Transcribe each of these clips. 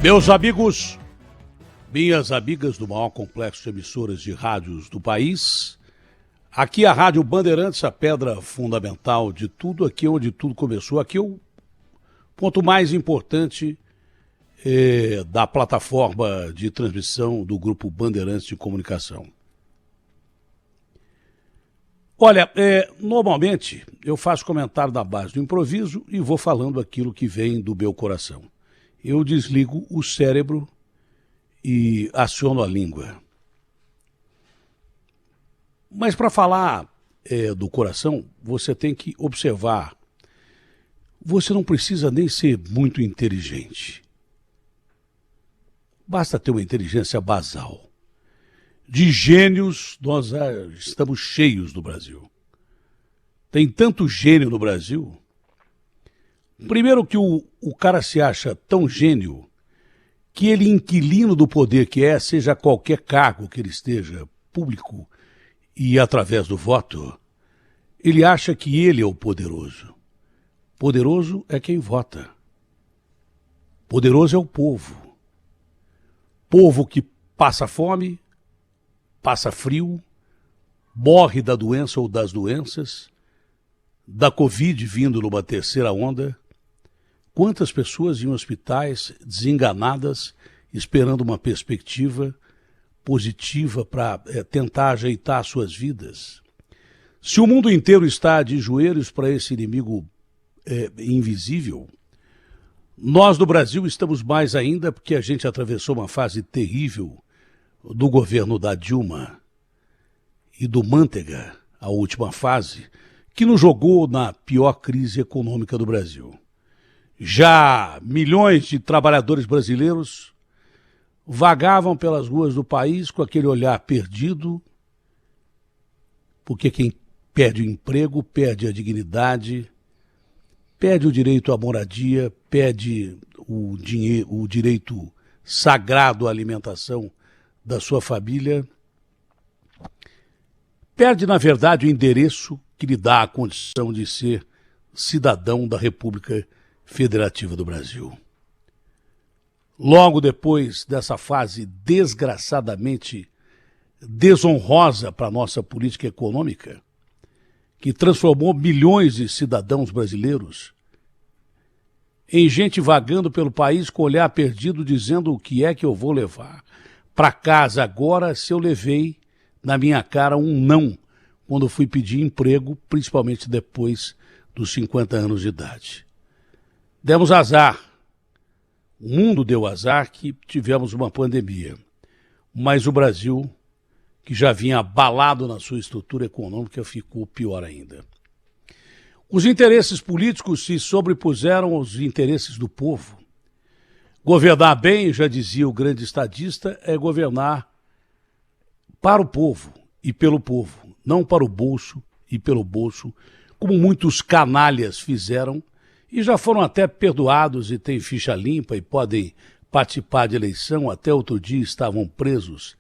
Meus amigos, minhas amigas do maior complexo de emissoras de rádios do país, aqui a Rádio Bandeirantes, a pedra fundamental de tudo, aqui onde tudo começou, aqui é o ponto mais importante da plataforma de transmissão do Grupo Bandeirantes de Comunicação. Olha, normalmente eu faço comentário na base do improviso e vou falando aquilo que vem do meu coração. Eu desligo o cérebro e aciono a língua. Mas para falar do coração, você tem que observar. Você não precisa nem ser muito inteligente. Basta ter uma inteligência basal. De gênios, nós estamos cheios no Brasil. Tem tanto gênio no Brasil. Primeiro que o cara se acha tão gênio que ele, inquilino do poder que seja qualquer cargo que ele esteja, público e através do voto, ele acha que ele é o poderoso. Poderoso é quem vota. Poderoso é o povo. Povo que passa fome, passa frio, morre da doença ou das doenças, da Covid vindo numa terceira onda. Quantas pessoas em hospitais desenganadas, esperando uma perspectiva positiva para tentar ajeitar suas vidas. Se o mundo inteiro está de joelhos para esse inimigo invisível, nós do Brasil estamos mais ainda porque a gente atravessou uma fase terrível do governo da Dilma e do Manteiga, a última fase, que nos jogou na pior crise econômica do Brasil. Já milhões de trabalhadores brasileiros vagavam pelas ruas do país com aquele olhar perdido, porque quem perde o emprego, perde a dignidade, perde o direito à moradia, perde o direito sagrado à alimentação da sua família, perde, na verdade, o endereço que lhe dá a condição de ser cidadão da República Federativa do Brasil. Logo depois dessa fase desgraçadamente desonrosa para a nossa política econômica, que transformou milhões de cidadãos brasileiros em gente vagando pelo país com o olhar perdido, dizendo o que é que eu vou levar para casa agora se eu levei na minha cara um não quando fui pedir emprego, principalmente depois dos 50 anos de idade. Demos azar. O mundo deu azar que tivemos uma pandemia. Mas o Brasil, que já vinha abalado na sua estrutura econômica, ficou pior ainda. Os interesses políticos se sobrepuseram aos interesses do povo. Governar bem, já dizia o grande estadista, é governar para o povo e pelo povo, não para o bolso e pelo bolso, como muitos canalhas fizeram e já foram até perdoados e têm ficha limpa e podem participar de eleição. Até outro dia estavam presos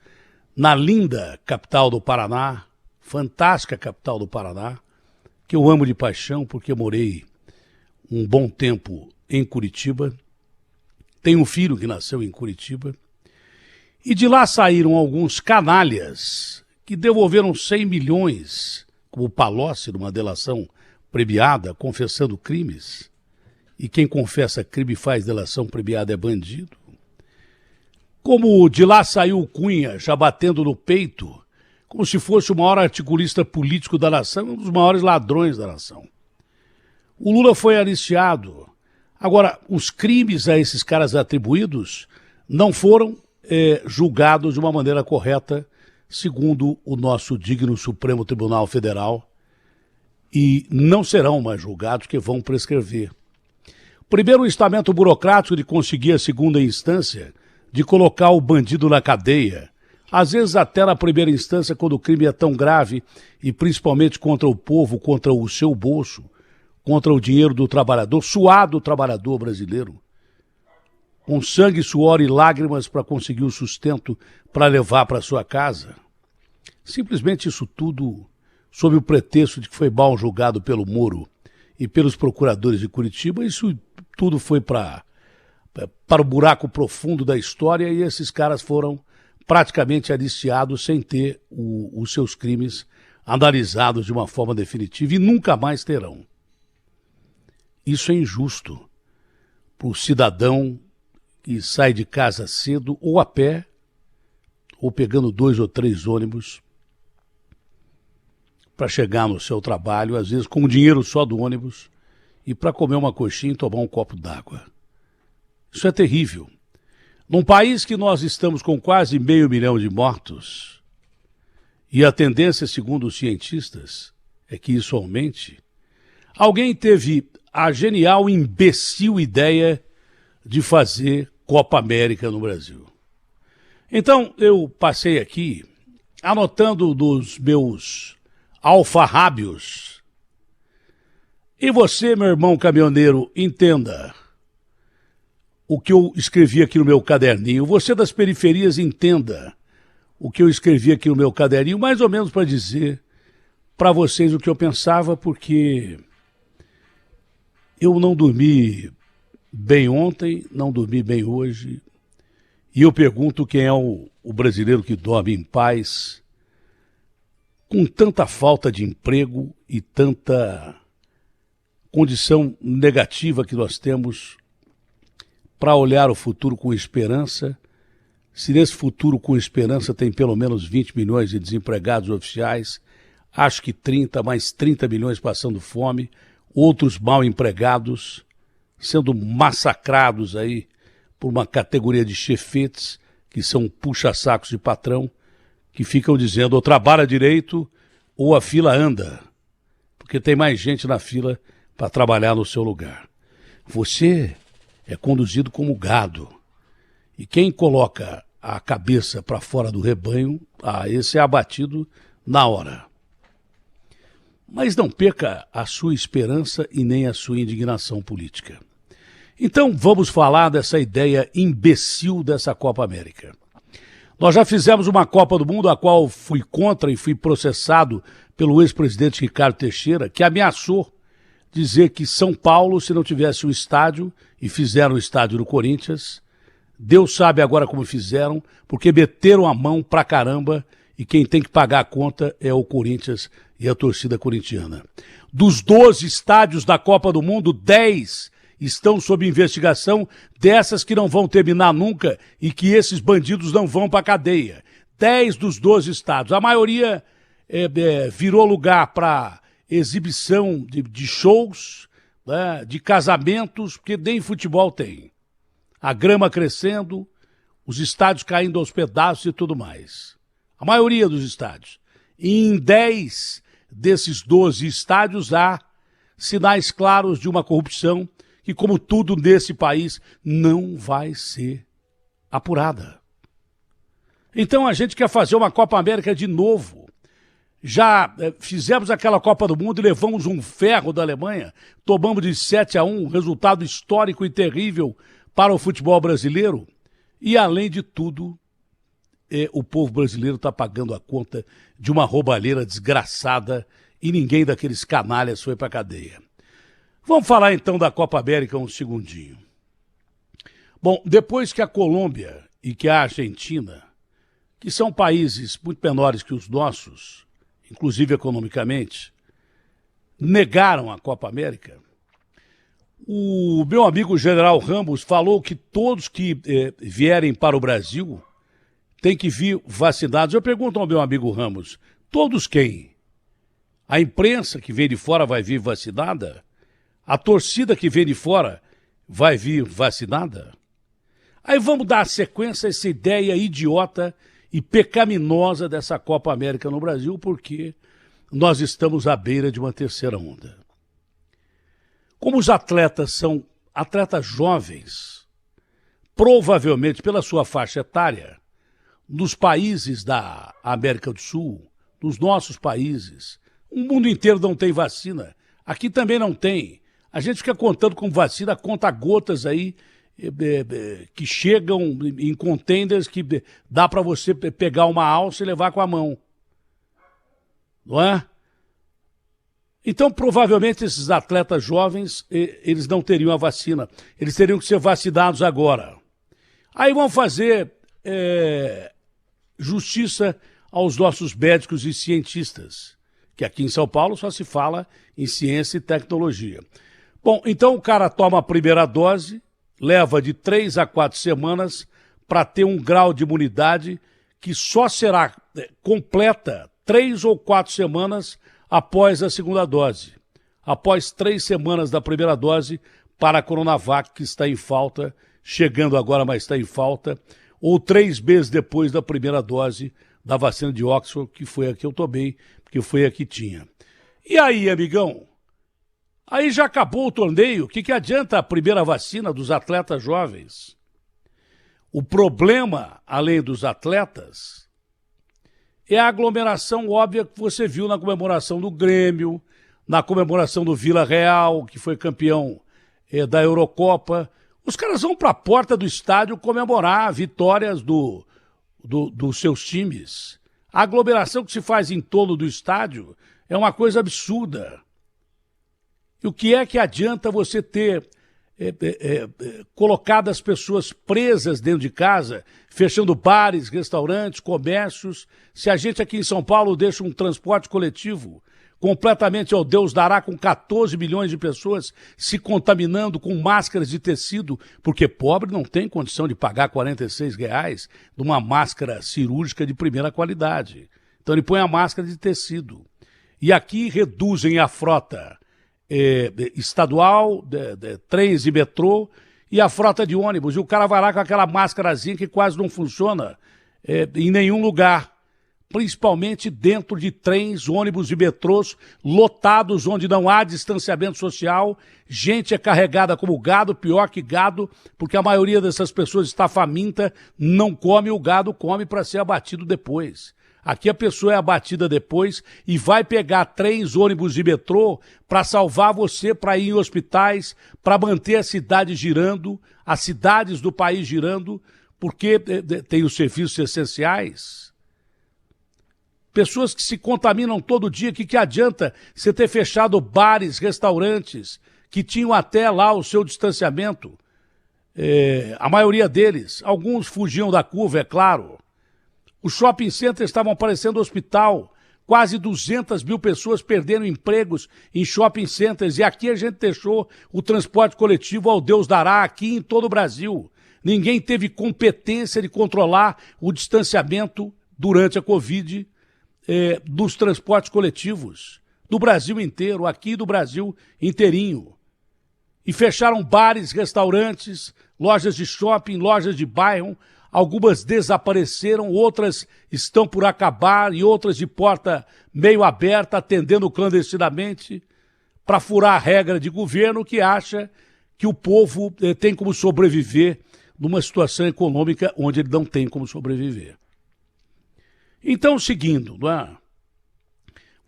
na linda capital do Paraná, fantástica capital do Paraná, que eu amo de paixão porque morei um bom tempo em Curitiba. Tenho um filho que nasceu em Curitiba. E de lá saíram alguns canalhas que devolveram 100 milhões, como Palocci, numa delação premiada, confessando crimes. E quem confessa crime e faz delação premiada é bandido. Como de lá saiu o Cunha, já batendo no peito, como se fosse o maior articulista político da nação, um dos maiores ladrões da nação. O Lula foi aliciado. Agora, os crimes a esses caras atribuídos não foram julgados de uma maneira correta, segundo o nosso digno Supremo Tribunal Federal, e não serão mais julgados, que vão prescrever. Primeiro, o estamento burocrático de conseguir a segunda instância, de colocar o bandido na cadeia, às vezes até na primeira instância, quando o crime é tão grave, e principalmente contra o povo, contra o seu bolso, contra o dinheiro do trabalhador, suado trabalhador brasileiro, com sangue, suor e lágrimas para conseguir o sustento para levar para sua casa. Simplesmente isso tudo sob o pretexto de que foi mal julgado pelo Moro e pelos procuradores de Curitiba, isso tudo foi para para o buraco profundo da história e esses caras foram praticamente aliciados sem ter os seus crimes analisados de uma forma definitiva e nunca mais terão. Isso é injusto para o cidadão que sai de casa cedo ou a pé ou pegando 2 ou 3 ônibus para chegar no seu trabalho, às vezes com o dinheiro só do ônibus e para comer uma coxinha e tomar um copo d'água. Isso é terrível. Num país que nós estamos com quase 500 mil de mortos, e a tendência, segundo os cientistas, é que isso aumente, alguém teve a genial, imbecil ideia de fazer Copa América no Brasil. Então, eu passei aqui, anotando dos meus alfarrábios, e você, meu irmão caminhoneiro, entenda o que eu escrevi aqui no meu caderninho. Você das periferias, entenda o que eu escrevi aqui no meu caderninho, mais ou menos para dizer para vocês o que eu pensava, porque eu não dormi bem ontem, não dormi bem hoje, e eu pergunto quem é o brasileiro que dorme em paz, com tanta falta de emprego e tanta condição negativa que nós temos para olhar o futuro com esperança. Se nesse futuro com esperança tem pelo menos 20 milhões de desempregados oficiais, acho que 30, mais 30 milhões passando fome, outros mal empregados, sendo massacrados aí por uma categoria de chefetes, que são puxa-sacos de patrão, que ficam dizendo ou trabalha direito ou a fila anda, porque tem mais gente na fila para trabalhar no seu lugar. Você é conduzido como gado. E quem coloca a cabeça para fora do rebanho, esse é abatido na hora. Mas não perca a sua esperança e nem a sua indignação política. Então vamos falar dessa ideia imbecil dessa Copa América. Nós já fizemos uma Copa do Mundo, a qual fui contra e fui processado pelo ex-presidente Ricardo Teixeira, que ameaçou dizer que São Paulo, se não tivesse um estádio, e fizeram o estádio no Corinthians, Deus sabe agora como fizeram, porque meteram a mão pra caramba e quem tem que pagar a conta é o Corinthians e a torcida corintiana. Dos 12 estádios da Copa do Mundo, 10 estão sob investigação, dessas que não vão terminar nunca e que esses bandidos não vão pra cadeia. 10 dos 12 estádios. A maioria virou lugar para exibição de shows, né, de casamentos, porque nem futebol tem. A grama crescendo, os estádios caindo aos pedaços e tudo mais. A maioria dos estádios. E em 10 desses 12 estádios há sinais claros de uma corrupção que, como tudo nesse país, não vai ser apurada. Então a gente quer fazer uma Copa América de novo. Já fizemos aquela Copa do Mundo e levamos um ferro da Alemanha, tomamos de 7-1, resultado histórico e terrível para o futebol brasileiro. E, além de tudo, o povo brasileiro está pagando a conta de uma roubalheira desgraçada e ninguém daqueles canalhas foi para a cadeia. Vamos falar então da Copa América um segundinho. Bom, depois que a Colômbia e que a Argentina, que são países muito menores que os nossos, inclusive economicamente, negaram a Copa América, o meu amigo General Ramos falou que todos que vierem para o Brasil têm que vir vacinados. Eu pergunto ao meu amigo Ramos, todos quem? A imprensa que vem de fora vai vir vacinada? A torcida que vem de fora vai vir vacinada? Aí vamos dar sequência a essa ideia idiota e pecaminosa dessa Copa América no Brasil, porque nós estamos à beira de uma terceira onda. Como os atletas são atletas jovens, provavelmente pela sua faixa etária, nos países da América do Sul, nos nossos países, o mundo inteiro não tem vacina, aqui também não tem. A gente fica contando com vacina, conta gotas aí, que chegam em contêineres que dá para você pegar uma alça e levar com a mão. Não é? Então, provavelmente, esses atletas jovens, eles não teriam a vacina. Eles teriam que ser vacinados agora. Aí vão fazer justiça aos nossos médicos e cientistas, que aqui em São Paulo só se fala em ciência e tecnologia. Bom, então o cara toma a primeira dose, leva de 3 a 4 semanas para ter um grau de imunidade que só será completa 3 ou 4 semanas após a segunda dose. Após 3 semanas da primeira dose para a Coronavac, que está em falta, chegando agora, mas está em falta, ou 3 meses depois da primeira dose da vacina de Oxford, que foi a que eu tomei, porque foi a que tinha. E aí, amigão? Aí já acabou o torneio, o que adianta a primeira vacina dos atletas jovens? O problema, além dos atletas, é a aglomeração óbvia que você viu na comemoração do Grêmio, na comemoração do Vila Real, que foi campeão da Eurocopa. Os caras vão para a porta do estádio comemorar vitórias dos seus times. A aglomeração que se faz em torno do estádio é uma coisa absurda. E o que é que adianta você ter colocado as pessoas presas dentro de casa, fechando bares, restaurantes, comércios, se a gente aqui em São Paulo deixa um transporte coletivo completamente ao Deus dará, com 14 milhões de pessoas se contaminando com máscaras de tecido, porque pobre não tem condição de pagar R$46 numa máscara cirúrgica de primeira qualidade. Então ele põe a máscara de tecido. E aqui reduzem a frota estadual, trens e metrô, e a frota de ônibus. E o cara vai lá com aquela máscarazinha que quase não funciona em nenhum lugar, principalmente dentro de trens, ônibus e metrôs lotados, onde não há distanciamento social. Gente é carregada como gado, pior que gado, porque a maioria dessas pessoas está faminta, não come, o gado come para ser abatido depois. Aqui a pessoa é abatida depois e vai pegar trens, ônibus e metrô para salvar você, para ir em hospitais, para manter a cidade girando, as cidades do país girando, porque tem os serviços essenciais. Pessoas que se contaminam todo dia, que adianta você ter fechado bares, restaurantes, que tinham até lá o seu distanciamento? A maioria deles, alguns fugiam da curva, é claro. Os shopping centers estavam parecendo hospital. Quase 200 mil pessoas perderam empregos em shopping centers. E aqui a gente deixou o transporte coletivo ao Deus dará, aqui em todo o Brasil. Ninguém teve competência de controlar o distanciamento durante a Covid dos transportes coletivos. Do Brasil inteiro, aqui do Brasil inteirinho. E fecharam bares, restaurantes, lojas de shopping, lojas de bairro. Algumas desapareceram, outras estão por acabar e outras de porta meio aberta, atendendo clandestinamente, para furar a regra de governo que acha que o povo tem como sobreviver numa situação econômica onde ele não tem como sobreviver. Então, seguindo, não é?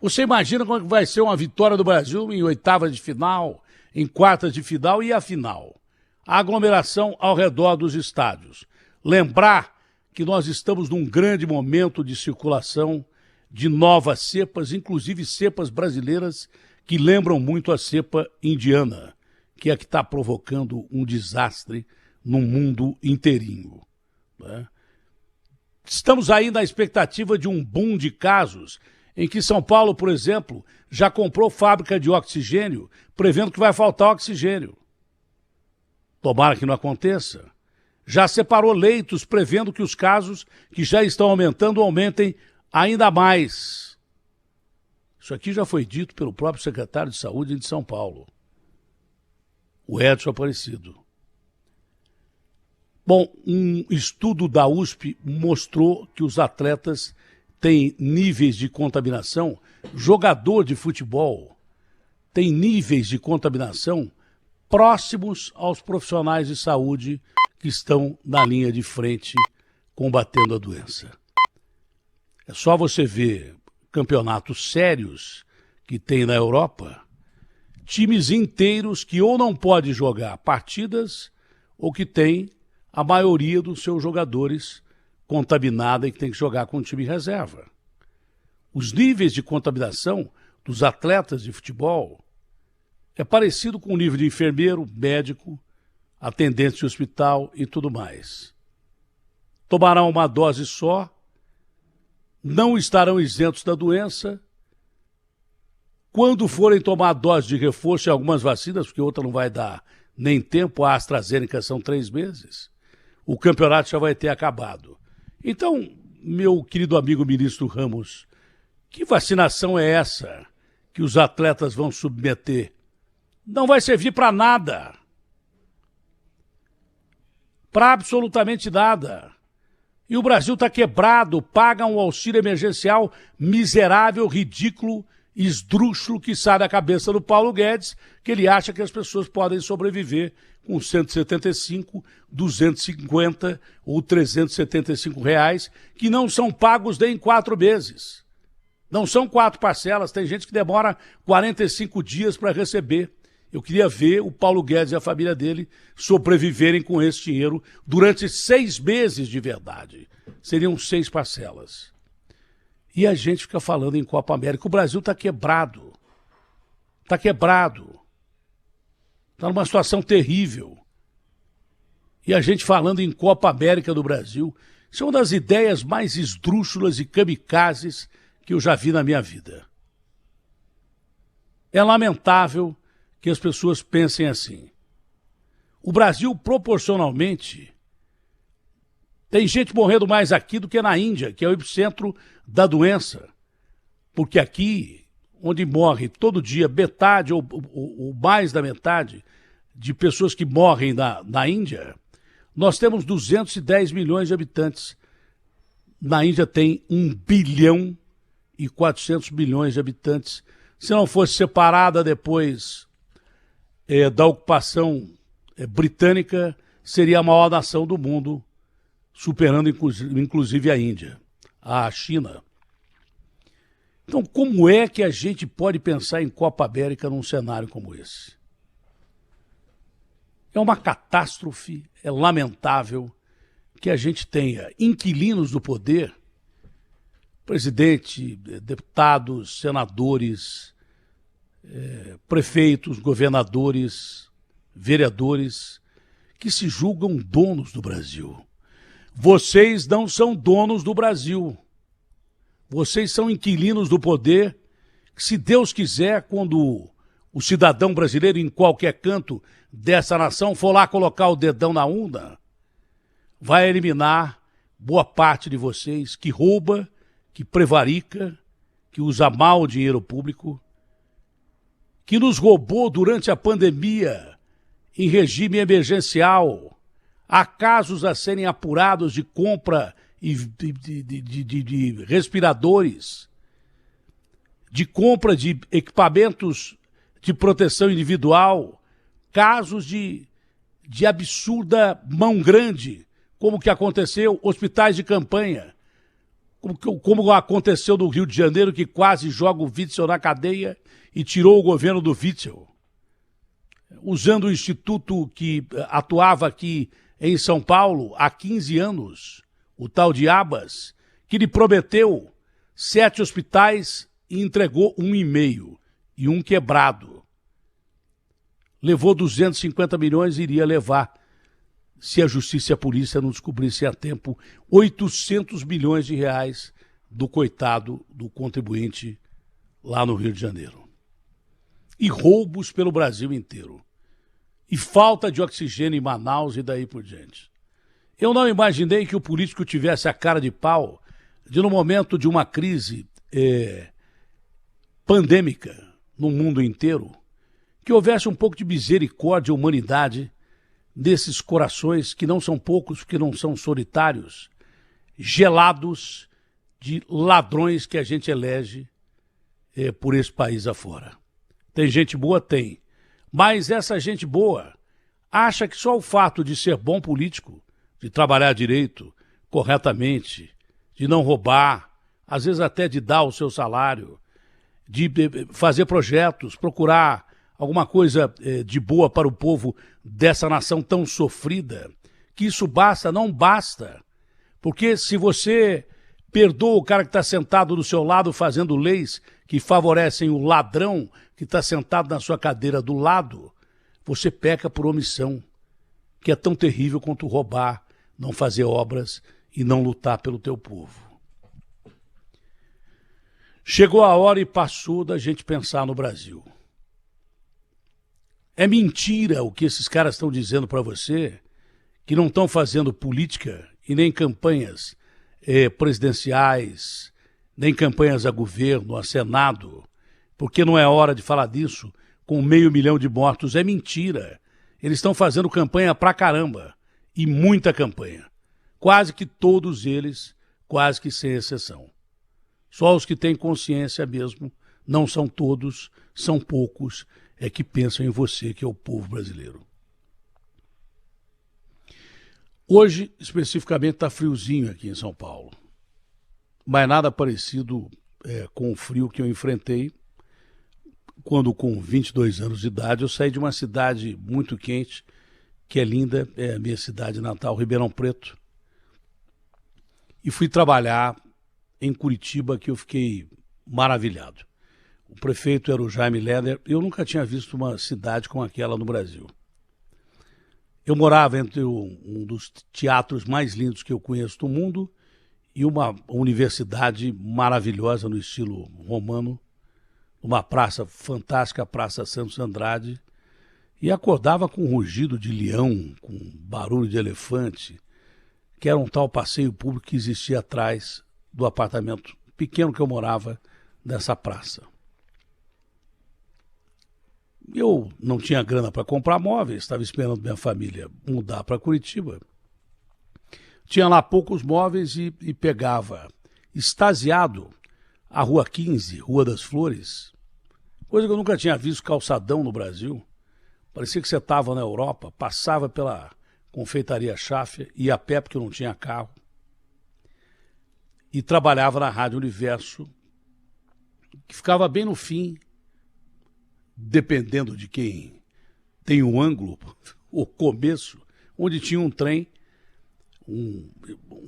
Você imagina como é que vai ser uma vitória do Brasil em oitavas de final, em quartas de final e a final? A aglomeração ao redor dos estádios. Lembrar que nós estamos num grande momento de circulação de novas cepas, inclusive cepas brasileiras que lembram muito a cepa indiana, que é a que está provocando um desastre no mundo inteirinho, né? Estamos aí na expectativa de um boom de casos, em que São Paulo, por exemplo, já comprou fábrica de oxigênio, prevendo que vai faltar oxigênio. Tomara que não aconteça. Já separou leitos, prevendo que os casos que já estão aumentando aumentem ainda mais. Isso aqui já foi dito pelo próprio secretário de Saúde de São Paulo, o Edson Aparecido. Bom, um estudo da USP mostrou que os atletas têm níveis de contaminação, jogador de futebol tem níveis de contaminação próximos aos profissionais de saúde que estão na linha de frente combatendo a doença. É só você ver campeonatos sérios que tem na Europa, times inteiros que ou não podem jogar partidas ou que tem a maioria dos seus jogadores contaminada e que tem que jogar com o time reserva. Os níveis de contaminação dos atletas de futebol é parecido com o nível de enfermeiro, médico, atendente de hospital e tudo mais. Tomarão uma dose só, não estarão isentos da doença. Quando forem tomar dose de reforço em algumas vacinas, porque outra não vai dar nem tempo, a AstraZeneca são 3 meses, o campeonato já vai ter acabado. Então, meu querido amigo ministro Ramos, que vacinação é essa que os atletas vão submeter? Não vai servir para nada. Para absolutamente nada. E o Brasil está quebrado, paga um auxílio emergencial miserável, ridículo, esdrúxulo, que sai da cabeça do Paulo Guedes, que ele acha que as pessoas podem sobreviver com 175, 250 ou 375 reais, que não são pagos nem em 4 meses. Não são 4 parcelas, tem gente que demora 45 dias para receber. Eu queria ver o Paulo Guedes e a família dele sobreviverem com esse dinheiro durante 6 meses de verdade. Seriam 6 parcelas. E a gente fica falando em Copa América. O Brasil está quebrado. Está quebrado. Está numa situação terrível. E a gente falando em Copa América do Brasil. Isso é uma das ideias mais esdrúxulas e kamikazes que eu já vi na minha vida. É lamentável que as pessoas pensem assim. O Brasil, proporcionalmente, tem gente morrendo mais aqui do que na Índia, que é o epicentro da doença. Porque aqui, onde morre todo dia metade ou mais da metade de pessoas que morrem na Índia, nós temos 210 milhões de habitantes. Na Índia tem 1 bilhão e 400 milhões de habitantes. Se não fosse separada depois da ocupação britânica, seria a maior nação do mundo, superando inclusive a Índia, a China. Então, como é que a gente pode pensar em Copa América num cenário como esse? É uma catástrofe, é lamentável que a gente tenha inquilinos do poder, presidente, deputados, senadores, prefeitos, governadores, vereadores, que se julgam donos do Brasil. Vocês não são donos do Brasil. Vocês são inquilinos do poder, que, se Deus quiser, quando o cidadão brasileiro em qualquer canto dessa nação for lá colocar o dedão na urna, vai eliminar boa parte de vocês que rouba, que prevarica, que usa mal o dinheiro público, que nos roubou durante a pandemia em regime emergencial. Há casos a serem apurados de compra de respiradores, de compra de equipamentos de proteção individual, casos de absurda mão grande, como que aconteceu, hospitais de campanha, como aconteceu no Rio de Janeiro, que quase joga o Witzel na cadeia e tirou o governo do Witzel, usando o instituto que atuava aqui em São Paulo há 15 anos, o tal de Abas, que lhe prometeu 7 hospitais e entregou 1,5 e um quebrado. Levou 250 milhões e iria levar, se a justiça e a polícia não descobrissem a tempo, 800 milhões de reais do coitado do contribuinte lá no Rio de Janeiro. E roubos pelo Brasil inteiro. E falta de oxigênio em Manaus e daí por diante. Eu não imaginei que o político tivesse a cara de pau de, no momento de uma crise pandêmica no mundo inteiro, que houvesse um pouco de misericórdia e humanidade desses corações, que não são poucos, que não são solitários, gelados de ladrões que a gente elege por esse país afora. Tem gente boa? Tem. Mas essa gente boa acha que só o fato de ser bom político, de trabalhar direito, corretamente, de não roubar, às vezes até de dar o seu salário, de fazer projetos, procurar alguma coisa de boa para o povo dessa nação tão sofrida, que isso basta, não basta. Porque se você perdoa o cara que está sentado do seu lado fazendo leis que favorecem o ladrão que está sentado na sua cadeira do lado, você peca por omissão, que é tão terrível quanto roubar, não fazer obras e não lutar pelo teu povo. Chegou a hora e passou da gente pensar no Brasil. É mentira o que esses caras estão dizendo para você, que não estão fazendo política e nem campanhas presidenciais, nem campanhas a governo, a Senado, porque não é hora de falar disso com 500 mil de mortos. É mentira. Eles estão fazendo campanha pra caramba, e muita campanha. Quase que todos eles, quase que sem exceção. Só os que têm consciência mesmo, não são todos, são poucos, é que pensam em você, que é o povo brasileiro. Hoje, especificamente, está friozinho aqui em São Paulo. Mas nada parecido com o frio que eu enfrentei quando, com 22 anos de idade, eu saí de uma cidade muito quente, que é linda, é a minha cidade natal, Ribeirão Preto, e fui trabalhar em Curitiba, que eu fiquei maravilhado. O prefeito era o Jaime Lerner. Eu nunca tinha visto uma cidade como aquela no Brasil. Eu morava entre um dos teatros mais lindos que eu conheço do mundo e uma universidade maravilhosa no estilo romano, uma praça fantástica, a Praça Santos Andrade, e acordava com rugido de leão, com barulho de elefante, que era um tal passeio público que existia atrás do apartamento pequeno que eu morava nessa praça. Eu não tinha grana para comprar móveis, estava esperando minha família mudar para Curitiba. Tinha lá poucos móveis e pegava, extasiado, a Rua 15, Rua das Flores, coisa que eu nunca tinha visto calçadão no Brasil. Parecia que você estava na Europa, passava pela confeitaria Schaeffer, ia a pé porque eu não tinha carro, e trabalhava na Rádio Universo, que ficava bem no fim, dependendo de quem tem um ângulo, o começo, onde tinha um trem, um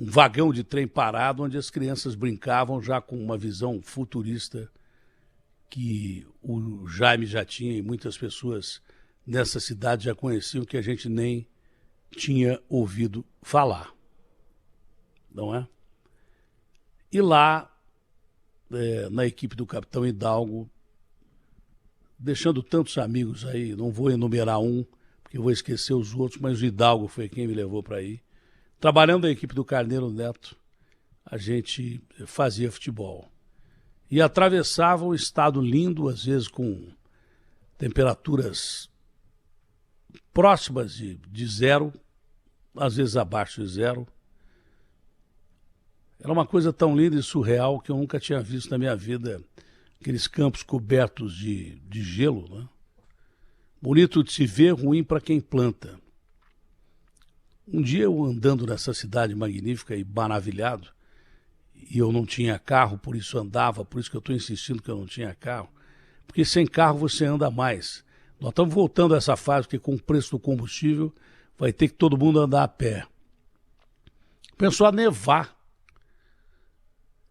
vagão de trem parado, onde as crianças brincavam já com uma visão futurista que o Jaime já tinha e muitas pessoas nessa cidade já conheciam, que a gente nem tinha ouvido falar. Não é? E lá, na equipe do Capitão Hidalgo, deixando tantos amigos aí, não vou enumerar um, porque eu vou esquecer os outros, mas o Hidalgo foi quem me levou para aí. Trabalhando na equipe do Carneiro Neto, a gente fazia futebol. E atravessava um estado lindo, às vezes com temperaturas próximas de zero, às vezes abaixo de zero. Era uma coisa tão linda e surreal que eu nunca tinha visto na minha vida, aqueles campos cobertos de gelo, né? Bonito de se ver, ruim para quem planta. Um dia eu andando nessa cidade magnífica e maravilhado, e eu não tinha carro, por isso andava, por isso que eu estou insistindo que eu não tinha carro, porque sem carro você anda mais. Nós estamos voltando a essa fase, porque com o preço do combustível vai ter que todo mundo andar a pé. Começou a nevar.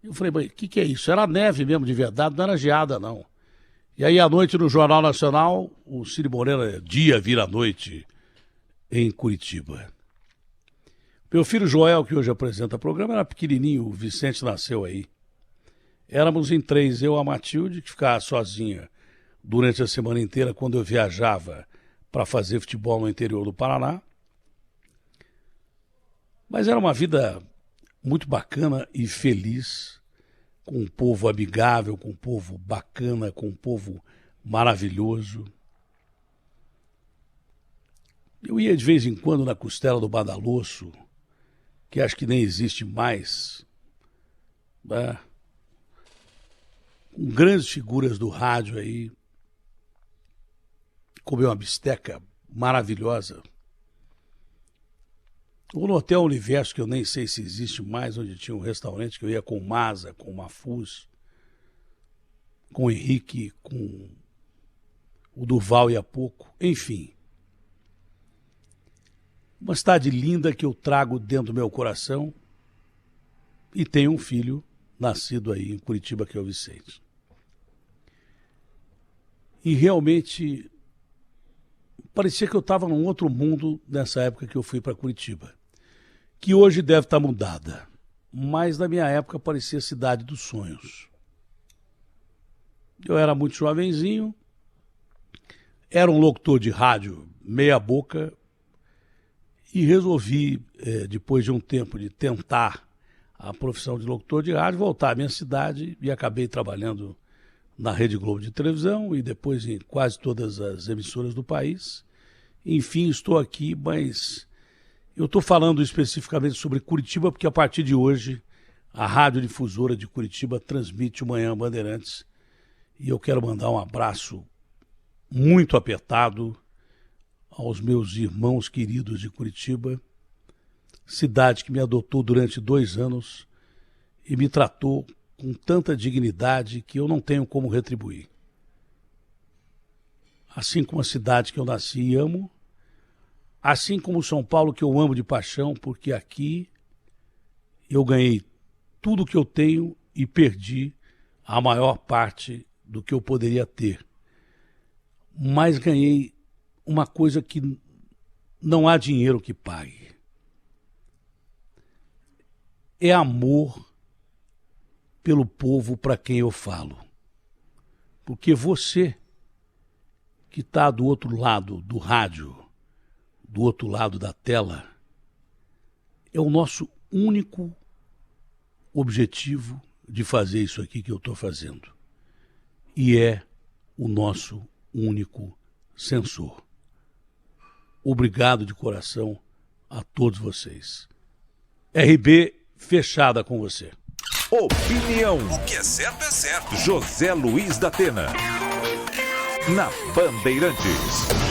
Eu falei, mas o que é isso? Era neve mesmo, de verdade, não era geada, não. E aí, à noite, no Jornal Nacional, o Ciro Moreira, dia vira noite, em Curitiba. Meu filho Joel, que hoje apresenta o programa, era pequenininho, o Vicente nasceu aí. Éramos em 3, eu, a Matilde, que ficava sozinha durante a semana inteira, quando eu viajava para fazer futebol no interior do Paraná. Mas era uma vida muito bacana e feliz, com um povo amigável, com um povo bacana, com um povo maravilhoso. Eu ia de vez em quando na Costela do Badaloço, que acho que nem existe mais, né? Com grandes figuras do rádio aí, comer uma bisteca maravilhosa. Ou no Hotel Universo, que eu nem sei se existe mais, onde tinha um restaurante que eu ia com o Maza, com o Mafuz, com o Henrique, com o Duval e a pouco, enfim. Uma cidade linda que eu trago dentro do meu coração e tenho um filho nascido aí em Curitiba, que é o Vicente. E realmente parecia que eu estava num outro mundo nessa época que eu fui para Curitiba, que hoje deve estar mudada, mas na minha época parecia a cidade dos sonhos. Eu era muito jovenzinho, era um locutor de rádio meia boca e resolvi, depois de um tempo de tentar a profissão de locutor de rádio, voltar à minha cidade e acabei trabalhando na Rede Globo de televisão e depois em quase todas as emissoras do país. Enfim, estou aqui, mas eu estou falando especificamente sobre Curitiba porque a partir de hoje a radiodifusora de Curitiba transmite o Manhã Bandeirantes e eu quero mandar um abraço muito apertado aos meus irmãos queridos de Curitiba, cidade que me adotou durante 2 anos e me tratou com tanta dignidade que eu não tenho como retribuir. Assim como a cidade que eu nasci e amo, assim como São Paulo que eu amo de paixão, porque aqui eu ganhei tudo que eu tenho e perdi a maior parte do que eu poderia ter. Mas ganhei uma coisa que não há dinheiro que pague. É amor pelo povo para quem eu falo. Porque você que está do outro lado do rádio, do outro lado da tela, é o nosso único objetivo de fazer isso aqui que eu estou fazendo. E é o nosso único censor. Obrigado de coração a todos vocês. RB fechada com você. Opinião. O que é certo é certo. José Luiz da Atena. Na Bandeirantes.